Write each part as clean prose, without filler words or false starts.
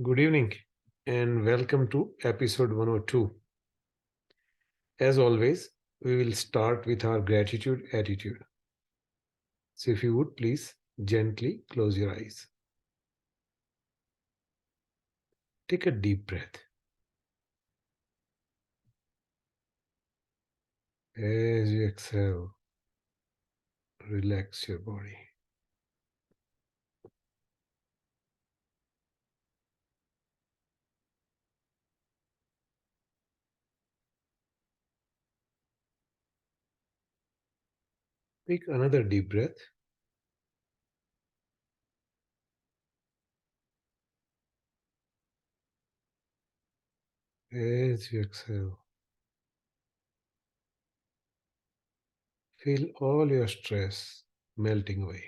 Good evening and welcome to episode 102. As always, we will start with our gratitude attitude. So, if you would please gently close your eyes. Take a deep breath. As you exhale, relax your body. Take another deep breath. As you exhale, feel all your stress melting away.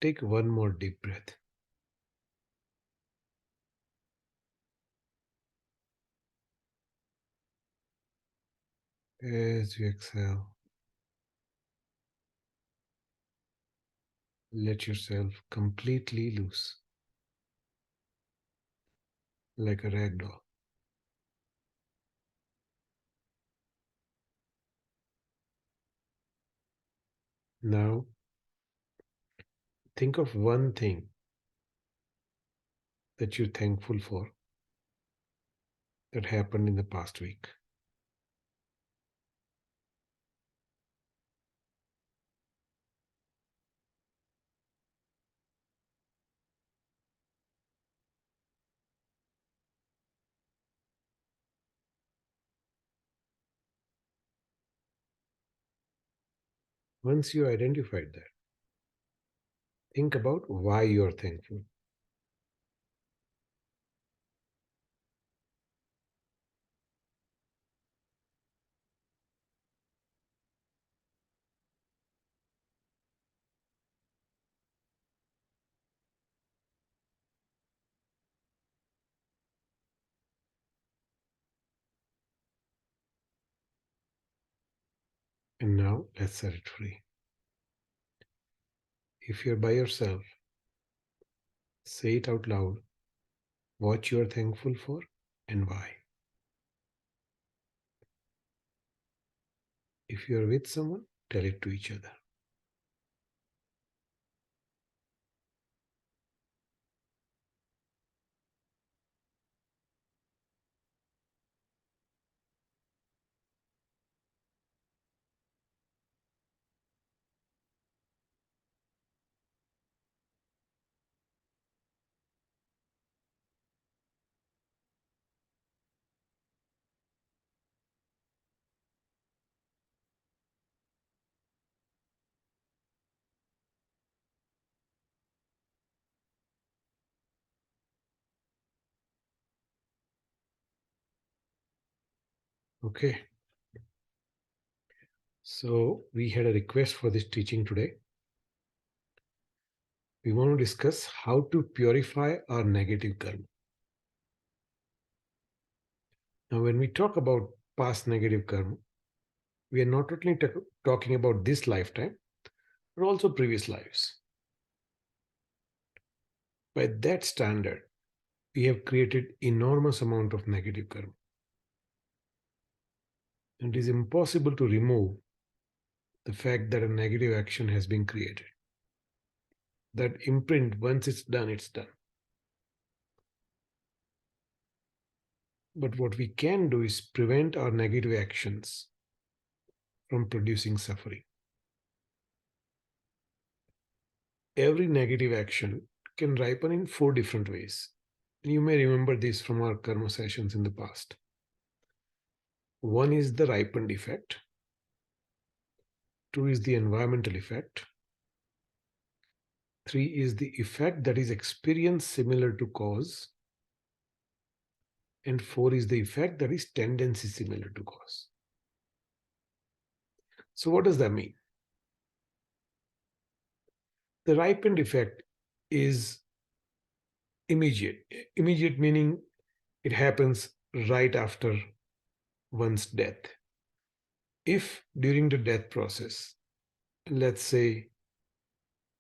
Take one more deep breath. As you exhale, let yourself completely loose like a rag doll. Now, think of one thing that you're thankful for that happened in the past week. Once you identified that, think about why you're thankful. And now let's set it free. If you're by yourself, say it out loud what you are thankful for and why. If you're with someone, tell it to each other. Okay. So we had a request for this teaching today. We want to discuss how to purify our negative karma. Now, when we talk about past negative karma, we are not only talking about this lifetime, but also previous lives. By that standard, we have created enormous amount of negative karma. And it is impossible to remove the fact that a negative action has been created. That imprint, once it's done, it's done. But what we can do is prevent our negative actions from producing suffering. Every negative action can ripen in 4 different ways. You may remember this from our karma sessions in the past. One is the ripened effect. Two is the environmental effect. Three is the effect that is experienced similar to cause. And four is the effect that is tendency similar to cause. So what does that mean? The ripened effect is immediate. Immediate meaning it happens right after one's death. If during the death process, let's say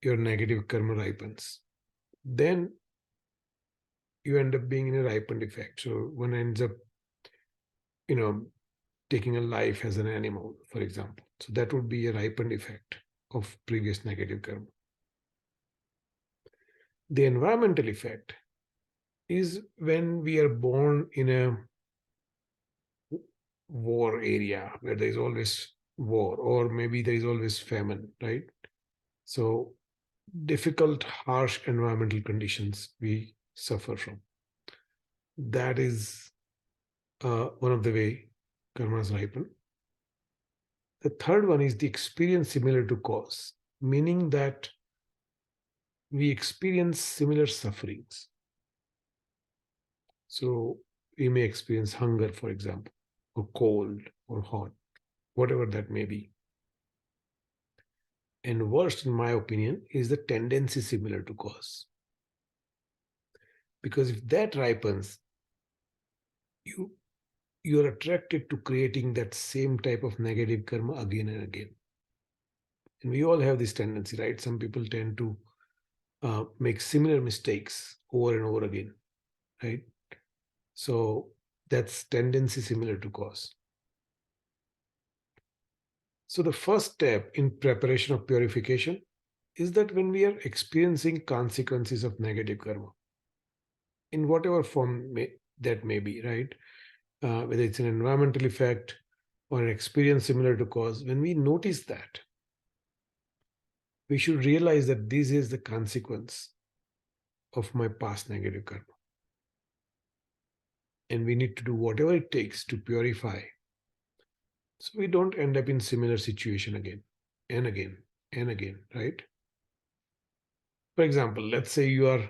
your negative karma ripens, then you end up being in a ripened effect. So one ends up, you know, taking a life as an animal, for example. So that would be a ripened effect of previous negative karma. The environmental effect is when we are born in a war area where there is always war, or maybe there is always famine, right? So difficult, harsh environmental conditions we suffer from. That is one of the way karmas ripen. The third one is the experience similar to cause, meaning that we experience similar sufferings. So we may experience hunger, for example, or cold or hot, whatever that may be. And worst, in my opinion, is the tendency similar to cause. Because if that ripens, you you're attracted to creating that same type of negative karma again and again. And we all have this tendency, right? Some people tend to make similar mistakes over and over again, right? So that's tendency similar to cause. So the first step in preparation of purification is that when we are experiencing consequences of negative karma, in whatever form that may be, right? Whether it's an environmental effect or an experience similar to cause, when we notice that, we should realize that this is the consequence of my past negative karma. And we need to do whatever it takes to purify so we don't end up in similar situation again and again and again, right? For example, let's say you are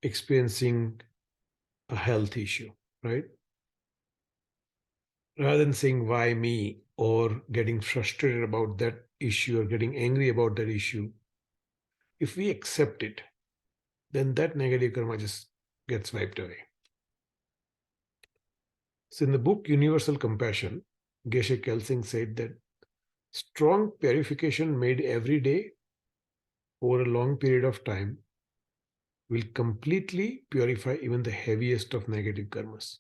experiencing a health issue, right? Rather than saying why me or getting frustrated about that issue or getting angry about that issue, if we accept it, then that negative karma just gets wiped away. So in the book Universal Compassion, Geshe Kelsing said that strong purification made every day over a long period of time will completely purify even the heaviest of negative karmas.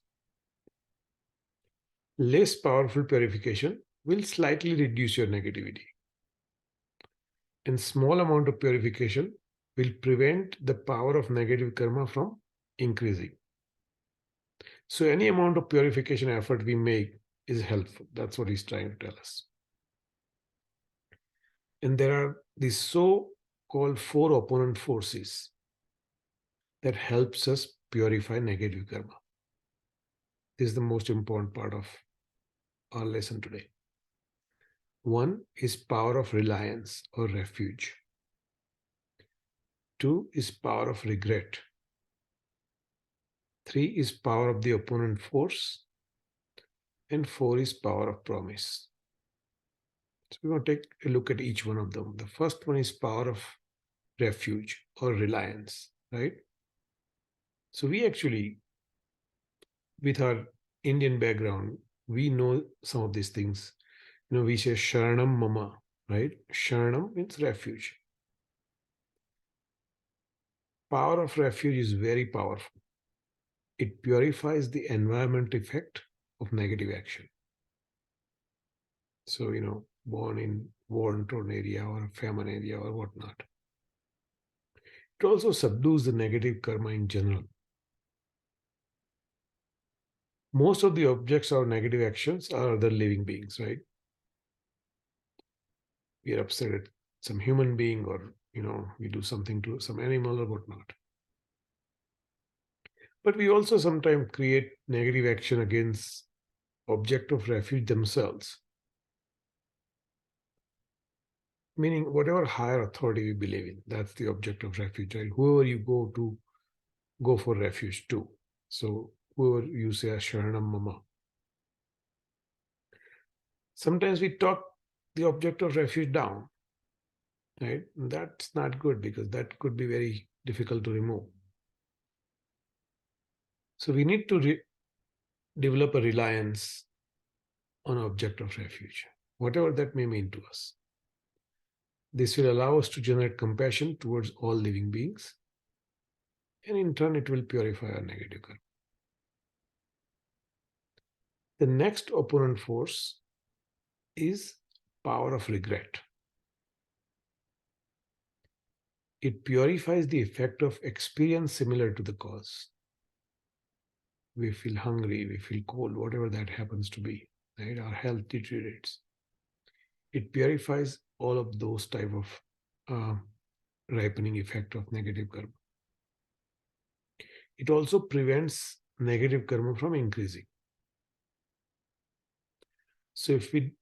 Less powerful purification will slightly reduce your negativity. And small amount of purification will prevent the power of negative karma from increasing. So any amount of purification effort we make is helpful. That's what he's trying to tell us. And there are these so-called four opponent forces that helps us purify negative karma. This is the most important part of our lesson today. One is power of reliance or refuge. Two is power of regret. Three is power of the opponent force. And four is power of promise. So we're going to take a look at each one of them. The first one is power of refuge or reliance, right? So we actually, with our Indian background, we know some of these things. We say Sharanam Mama, right? Sharanam means refuge. Power of refuge is very powerful. It purifies the environment effect of negative action. So, born in war-torn area or a famine area or whatnot. It also subdues the negative karma in general. Most of the objects of negative actions are other living beings, right? We are upset at some human being or, we do something to some animal or whatnot. But we also sometimes create negative action against object of refuge themselves. Meaning whatever higher authority we believe in, that's the object of refuge, right? Whoever you go for refuge to. So whoever you say Sharanam Mama. Sometimes we talk the object of refuge down, right? That's not good because that could be very difficult to remove. So we need to develop a reliance on object of refuge, whatever that may mean to us. This will allow us to generate compassion towards all living beings, and in turn, it will purify our negative karma. The next opponent force is power of regret. It purifies the effect of experience similar to the cause. We feel hungry, we feel cold, whatever that happens to be, right? Our health deteriorates. It purifies all of those type of ripening effect of negative karma. It also prevents negative karma from increasing. So if we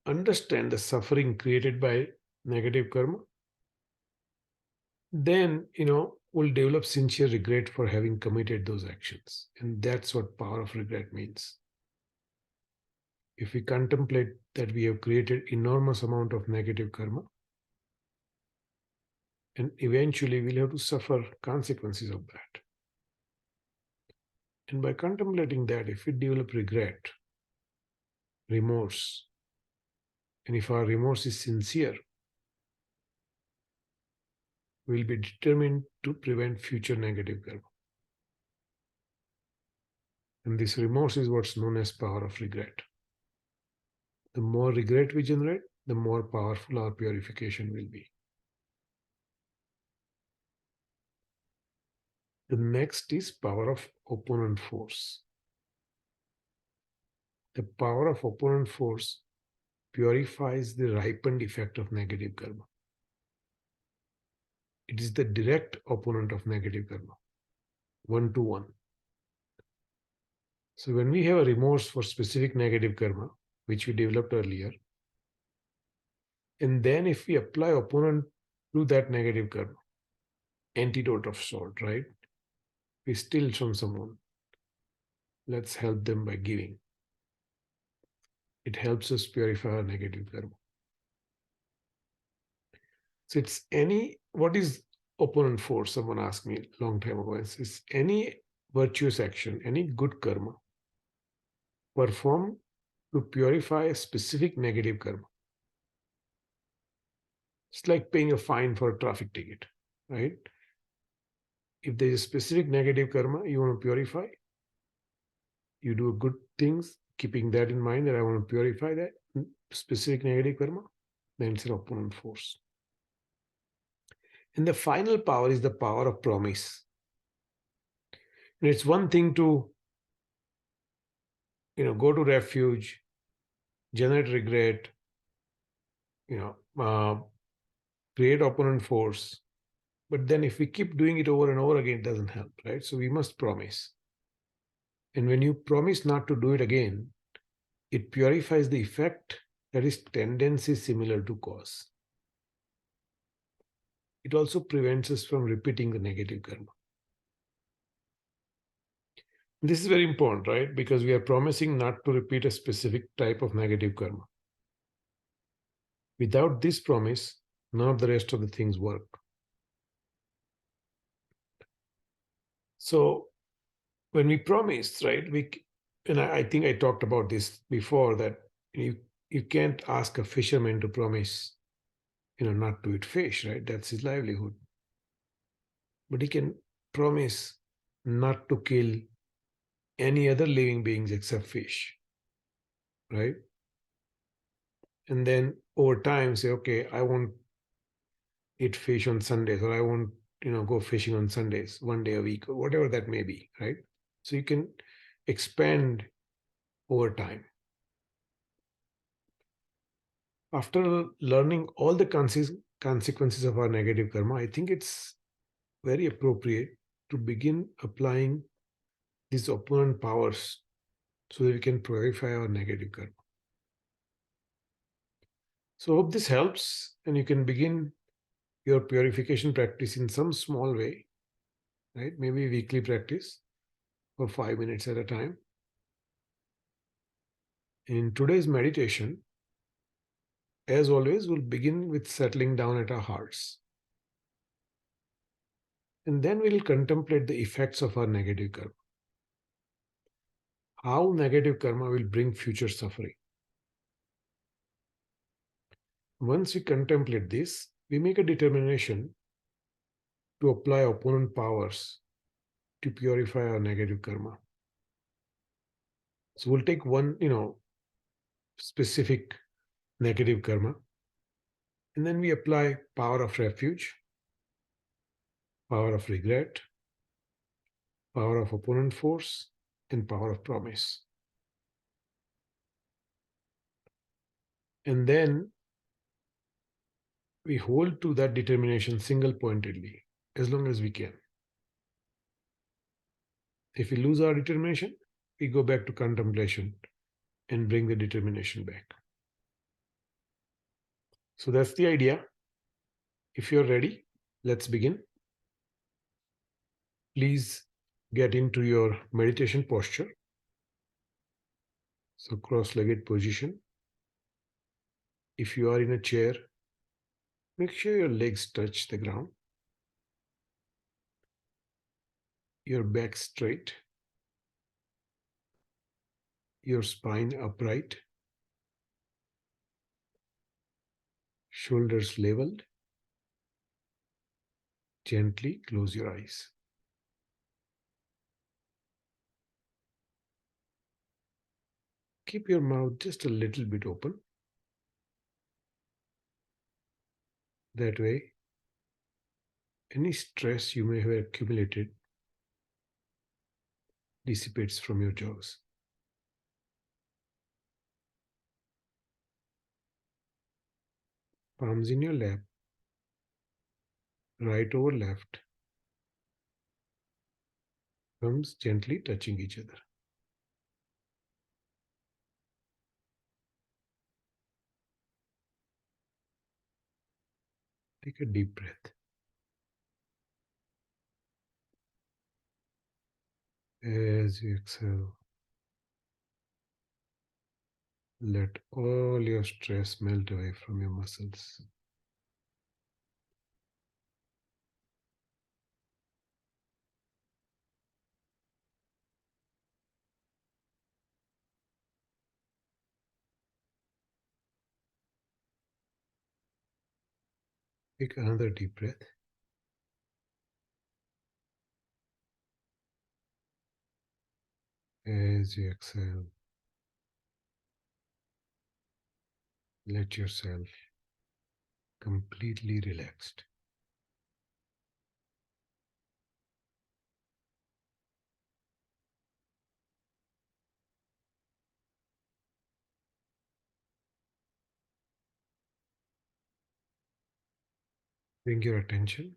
understand the suffering created by negative karma, then we'll develop sincere regret for having committed those actions. And that's what power of regret means. If we contemplate that we have created enormous amount of negative karma, and eventually we'll have to suffer consequences of that. And by contemplating that, if we develop regret, remorse, and if our remorse is sincere, we'll be determined to prevent future negative karma. And this remorse is what's known as power of regret. The more regret we generate, the more powerful our purification will be. The next is power of opponent force. The power of opponent force purifies the ripened effect of negative karma. It is the direct opponent of negative karma, 1-to-1. So when we have a remorse for specific negative karma, which we developed earlier, and then if we apply opponent to that negative karma, antidote of sort, right? We steal from someone. Let's help them by giving. It helps us purify our negative karma. So what is opponent force? Someone asked me a long time ago. It's any virtuous action, any good karma performed to purify a specific negative karma. It's like paying a fine for a traffic ticket, right? If there is a specific negative karma you want to purify, you do good things, keeping that in mind that I want to purify that specific negative karma, then it's an opponent force. And the final power is the power of promise. And it's one thing to go to refuge, generate regret, create opponent force. But then if we keep doing it over and over again, it doesn't help, right? So we must promise. And when you promise not to do it again, it purifies the effect that is tendency similar to cause. It also prevents us from repeating the negative karma. This is very important, right? Because we are promising not to repeat a specific type of negative karma. Without this promise, none of the rest of the things work. So when we promise, right, and I think I talked about this before, that you can't ask a fisherman to promise, not to eat fish, right? That's his livelihood. But he can promise not to kill any other living beings except fish, right? And then over time say, okay, I won't eat fish on Sundays, or I won't, go fishing on Sundays, one day a week, or whatever that may be, right? So you can expand over time. After learning all the consequences of our negative karma, I think it's very appropriate to begin applying these opponent powers so that we can purify our negative karma. So hope this helps, and you can begin your purification practice in some small way, right? Maybe weekly practice for 5 minutes at a time. In today's meditation, as always, we'll begin with settling down at our hearts. And then we'll contemplate the effects of our negative karma. How negative karma will bring future suffering. Once we contemplate this, we make a determination to apply opponent powers to purify our negative karma. So we'll take one, specific negative karma, and then we apply power of refuge, power of regret, power of opponent force, and power of promise. And then we hold to that determination single pointedly as long as we can. If we lose our determination, we go back to contemplation and bring the determination back. So that's the idea. If you're ready, let's begin. Please get into your meditation posture. So, cross legged position. If you are in a chair, make sure your legs touch the ground, your back straight, your spine upright, shoulders leveled. Gently close your eyes. Keep your mouth just a little bit open. That way, any stress you may have accumulated dissipates from your jaws. Palms in your lap, right over left, thumbs gently touching each other. Take a deep breath. As you exhale, let all your stress melt away from your muscles. Take another deep breath. As you exhale, let yourself completely relaxed. Bring your attention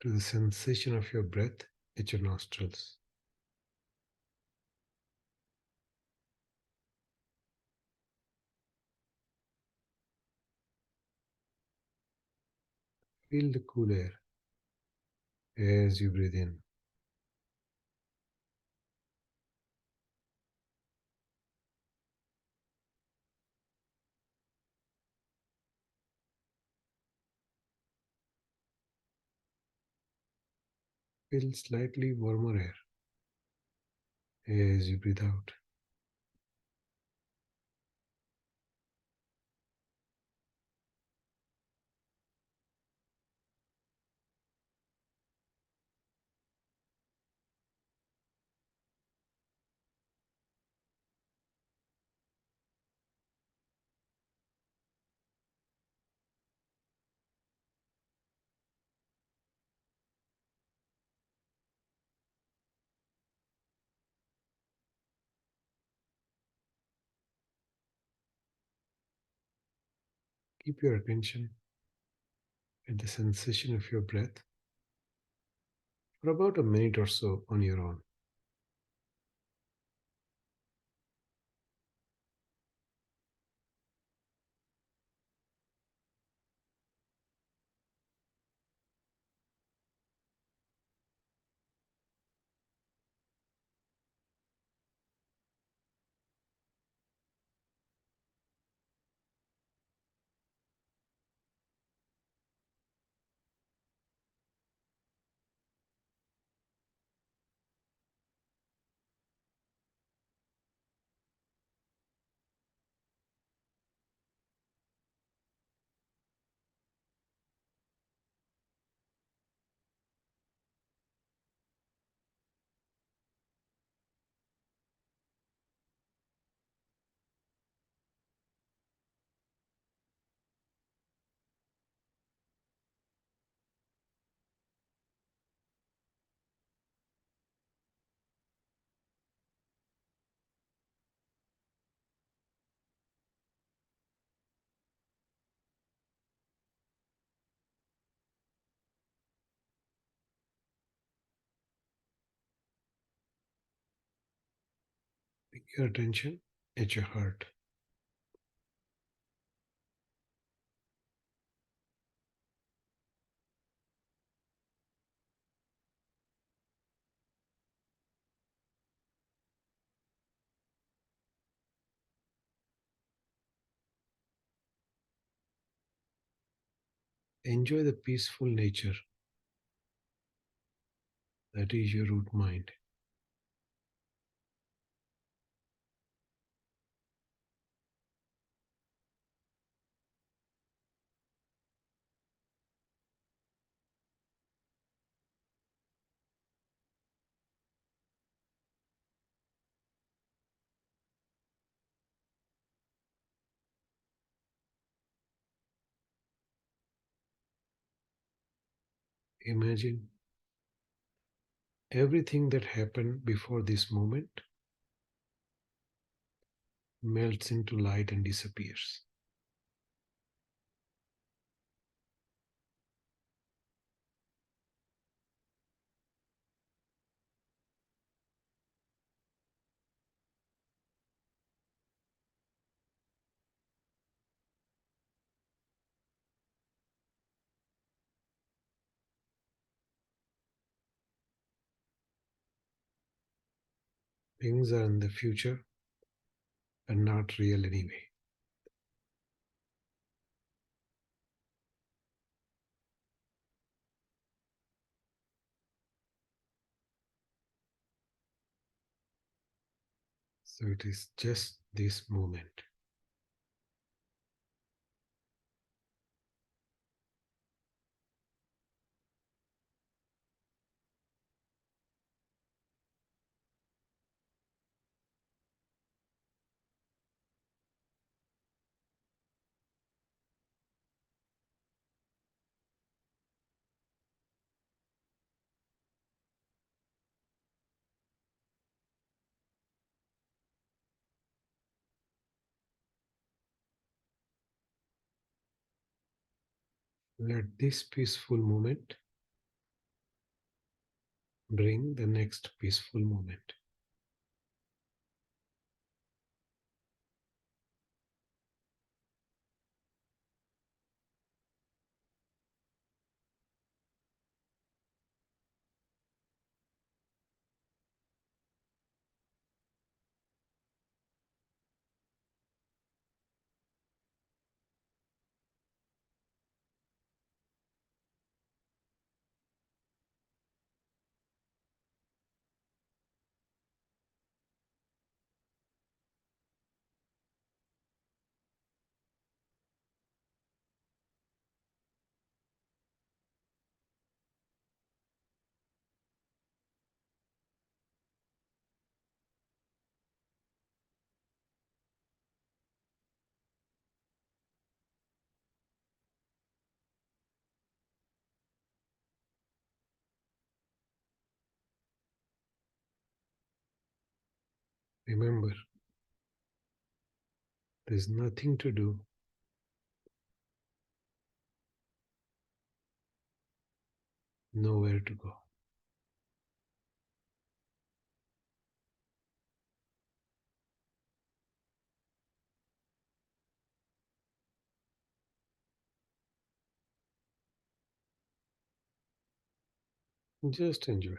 to the sensation of your breath at your nostrils. Feel the cool air as you breathe in. Feel slightly warmer air as you breathe out. Keep your attention at the sensation of your breath for about a minute or so on your own. your attention at your heart. Enjoy the peaceful nature that is your root mind. Imagine everything that happened before this moment melts into light and disappears. Things are in the future are not real anyway. So it is just this moment. Let this peaceful moment bring the next peaceful moment. Remember, there's nothing to do, nowhere to go. Just enjoy.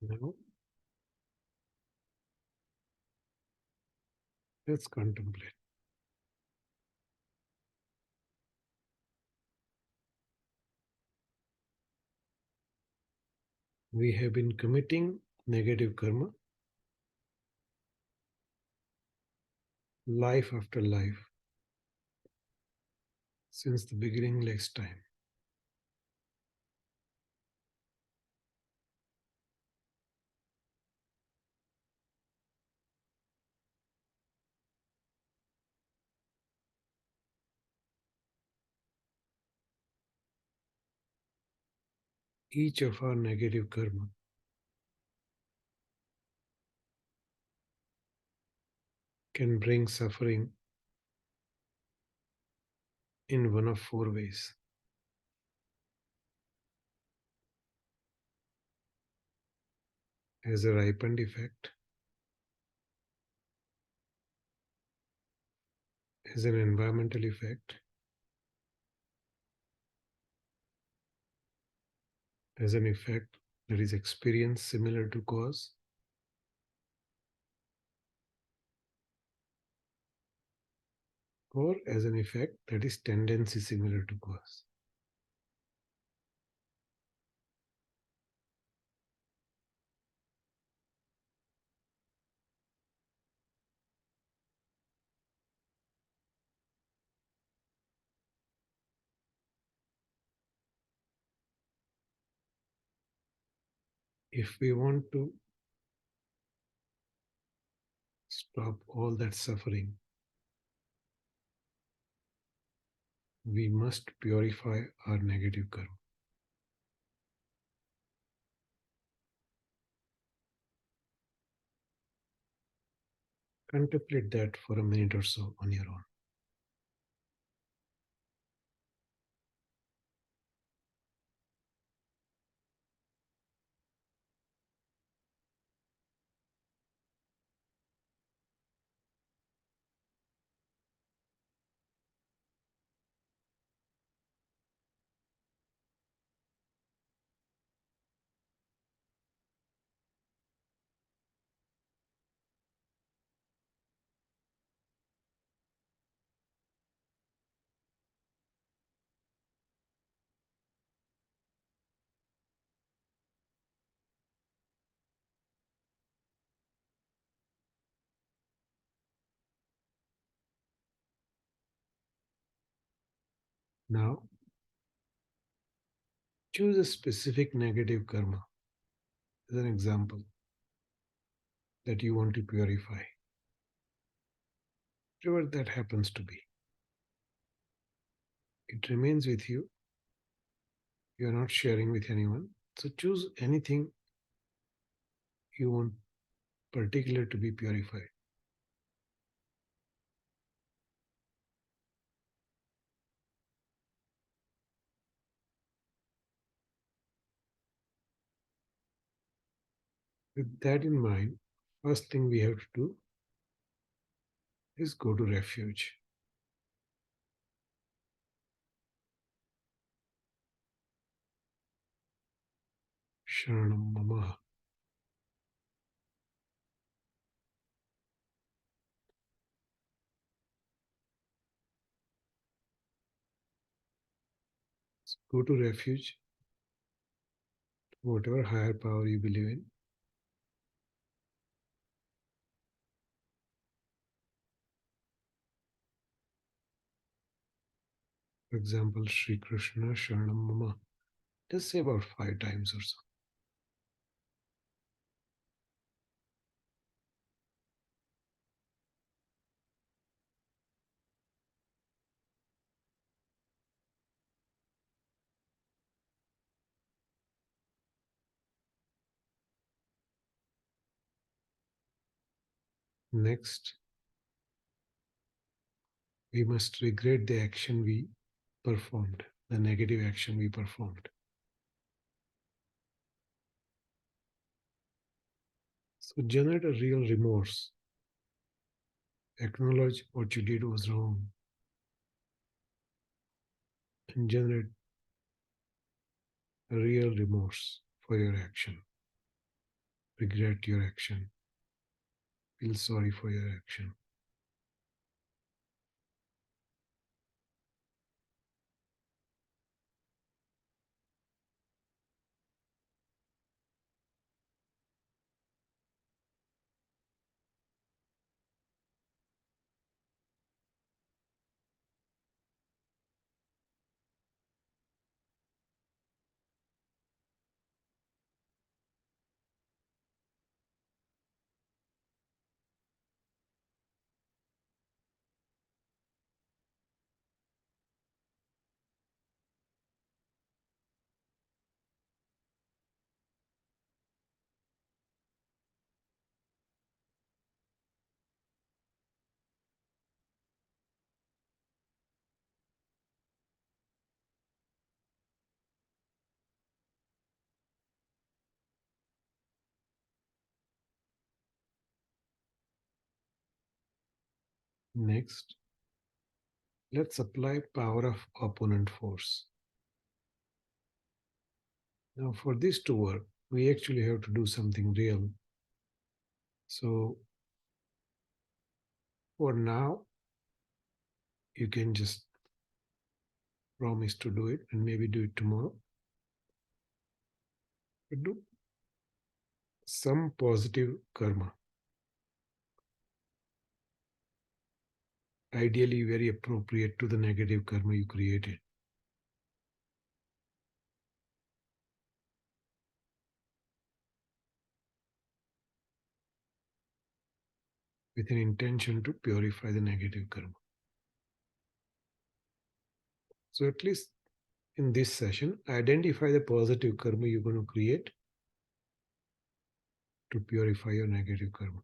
Now, let's contemplate. We have been committing negative karma life after life, since the beginning last time. Each of our negative karma can bring suffering in one of four ways: as a ripened effect, as an environmental effect, as an effect that is experienced similar to cause, or as an effect that is tendency similar to cause. If we want to stop all that suffering, we must purify our negative karma. Contemplate that for a minute or so on your own. Now, choose a specific negative karma as an example that you want to purify, whatever that happens to be. It remains with you. You are not sharing with anyone. So choose anything you want particular to be purified. With that in mind, first thing we have to do is go to refuge. Sharanam Mama. Go to refuge, whatever higher power you believe in. For example, Sri Krishna Sharanam Mama. Just say about 5 times or so. Next, we must regret the action we performed, the negative action we performed. So generate a real remorse. Acknowledge what you did was wrong and generate a real remorse for your action. Regret your action. Feel sorry for your action. Next, let's apply power of opponent force. Now for this to work, we actually have to do something real. So for now, you can just promise to do it and maybe do it tomorrow. But do some positive karma. Ideally very appropriate to the negative karma you created. With an intention to purify the negative karma. So at least in this session, identify the positive karma you're going to create to purify your negative karma.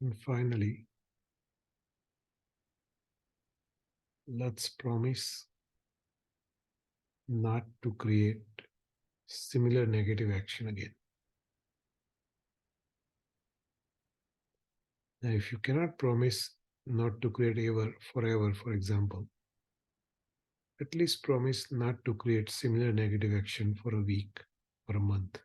And finally, let's promise not to create similar negative action again. Now, if you cannot promise not to create ever, forever, for example, at least promise not to create similar negative action for a week or a month.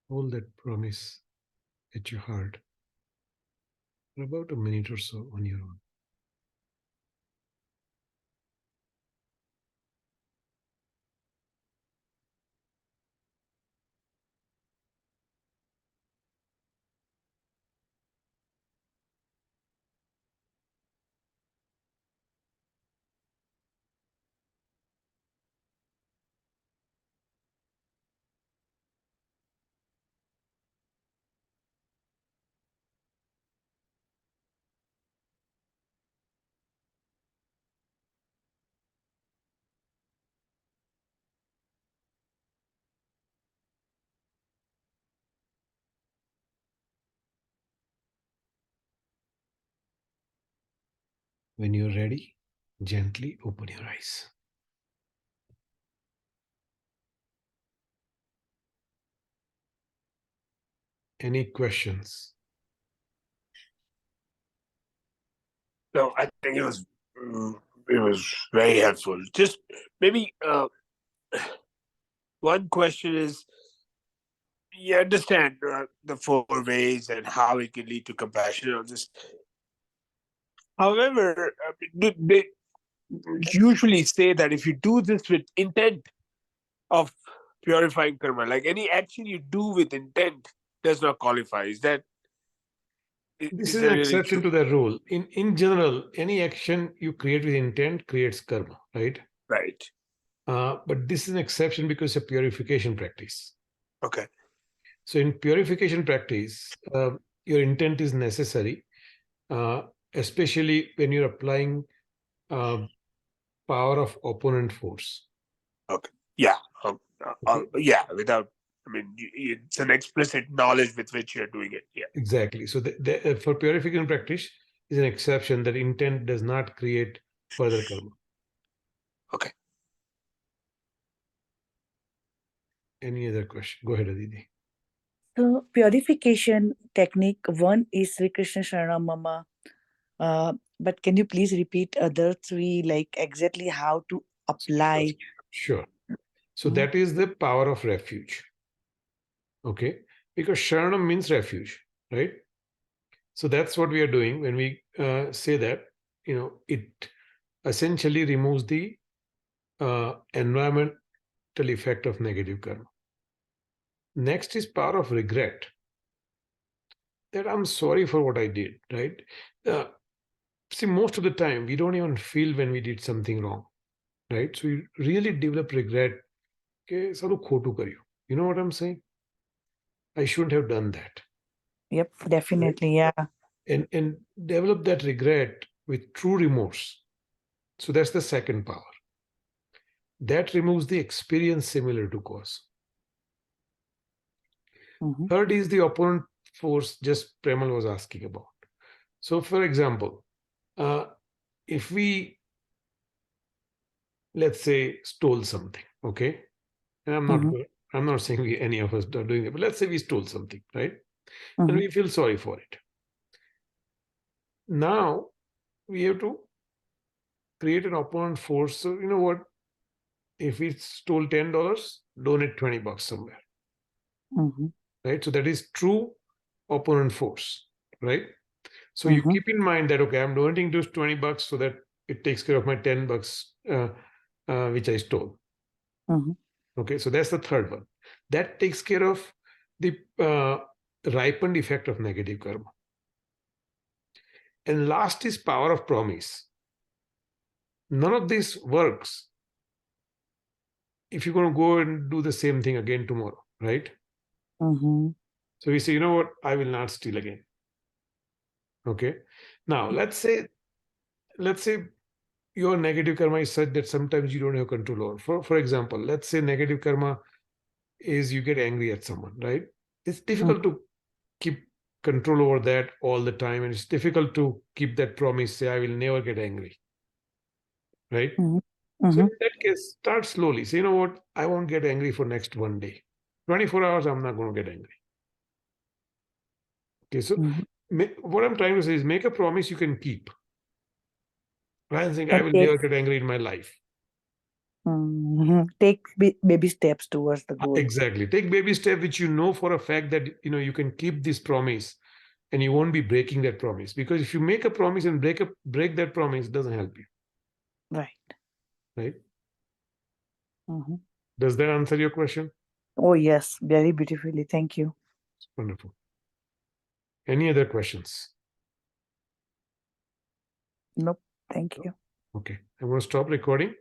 Hold that promise at your heart for about a minute or so on your own. When you're ready, gently open your eyes. Any questions? No, I think it was very helpful. Just maybe one question is, you understand the four ways and how it can lead to compassion on this. However, they usually say that if you do this with intent of purifying karma, like any action you do with intent does not qualify. Is that This is is an that really exception true? to the rule. In general, any action you create with intent creates karma, right? Right. But this is an exception because it's a purification practice. Okay. So in purification practice, your intent is necessary, uh, especially when you're applying uh, power of opponent force. Okay. Yeah. Okay, Yeah. Without, I mean, it's an explicit knowledge with which you're doing it. Yeah. exactly. So for purification practice is an exception that intent does not create further karma. Okay. Any other question? Go ahead, Aditi. So purification technique one is Sri Krishna Sharanam Mama. But can you please repeat other three, like exactly how to apply? Sure. So Mhm. that is the power of refuge. Okay, because Sharanam means refuge, right? So that's what we are doing when we say that, it essentially removes the environmental effect of negative karma. Next is power of regret. That I'm sorry for what I did, right? Uh, see, most of the time we don't even feel when we did something wrong, right? So we really develop regret. Okay, you know what I'm saying? I shouldn't have done that. Yep, Right? definitely. Yeah. And develop that regret with true remorse. So that's the second power. That removes the experience similar to cause. Mm-hmm. Third is the opponent force, just Premal was asking about. So, for example, if we, let's say, stole something, okay, and Mm-hmm. I'm not saying any of us are doing it, but let's say we stole something, right, and Mm-hmm. we feel sorry for it. Now we have to create an opponent force. So you know what? If we stole $10, donate $20 somewhere, Mm-hmm. right? So that is true opponent force, right? So you Mm-hmm. keep in mind that okay, I'm donating those $20 so that it takes care of my $10 which I stole. Mm-hmm. Okay, so that's the third one. That takes care of the ripened effect of negative karma. And last is power of promise. None of this works if you're going to go and do the same thing again tomorrow, right? Mm-hmm. So we say, you know what, I will not steal again. Okay. Now let's say your negative karma is such that sometimes you don't have control over. For example, let's say negative karma is you get angry at someone, right? It's difficult to keep control over that all the time, and it's difficult to keep that promise, say I will never get angry, right? Mm-hmm. So Mm-hmm. in that case, start slowly. Say, you know what, I won't get angry for next one day. 24 hours, I'm not going to get angry. Okay, so Mm-hmm. what I'm trying to say is make a promise you can keep, rather than saying I And will take never get angry in my life. baby steps towards the goal. Exactly. Take baby step which you know for a fact that you can keep this promise, and you won't be breaking that promise, because if you make a promise and break that promise, it doesn't help you, Right. right? Mm-hmm. Does that answer your question? Oh yes, very beautifully. Thank you. Wonderful. Any other questions? Nope. Thank you. Okay, I'm going to stop recording.